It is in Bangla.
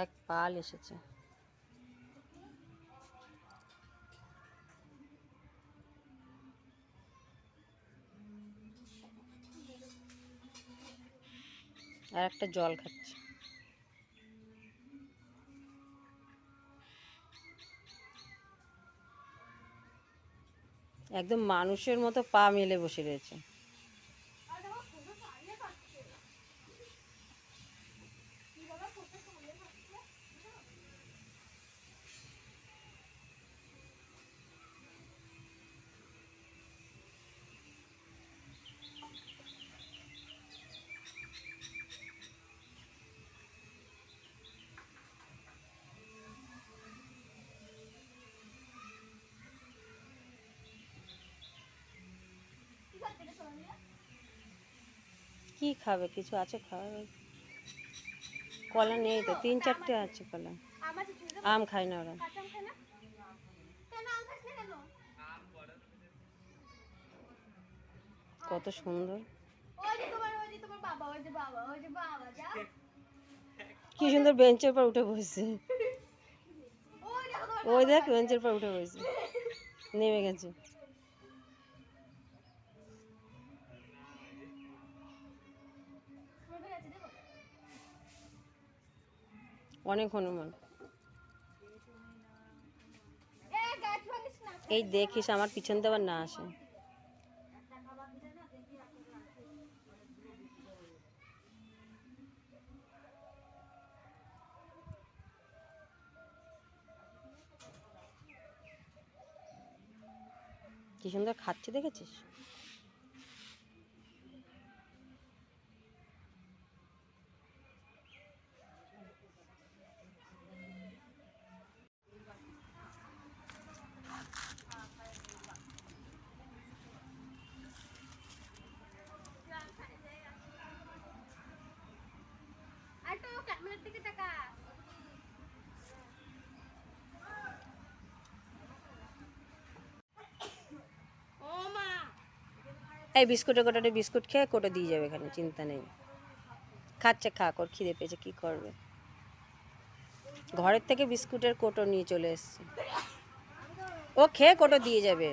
এক পাল এসেছে। আর একটা জল খাচ্ছে। একদম মানুষের মতো পা মেলে বসে রয়েছে। কি খাবে? কিছু আছে খাওয়ার? কলা নেই তো, 3-4টে আছে কলা। আম খায় না ওরা। কত সুন্দর, কি সুন্দর বেঞ্চের পর উঠে বসেছে। ওই দেখ, বেঞ্চের পর উঠে বসেছে, নেমে গেছে। অনেক হনুমান। এই দেখিস আমার পিছন দিয়ে আবার না আসে। কি সুন্দর খাচ্ছে, দেখেছিস? এই বিস্কুটের কোটাটা বিস্কুট খেয়ে কোটা দিয়ে যাবে, এখানে চিন্তা নেই। খাচ্ছে, খা, ওর খিদে পেয়েছে, কি করবে। ঘরের থেকে বিস্কুটের কোটো নিয়ে চলে এসছে, ও খেয়ে কোটো দিয়ে যাবে।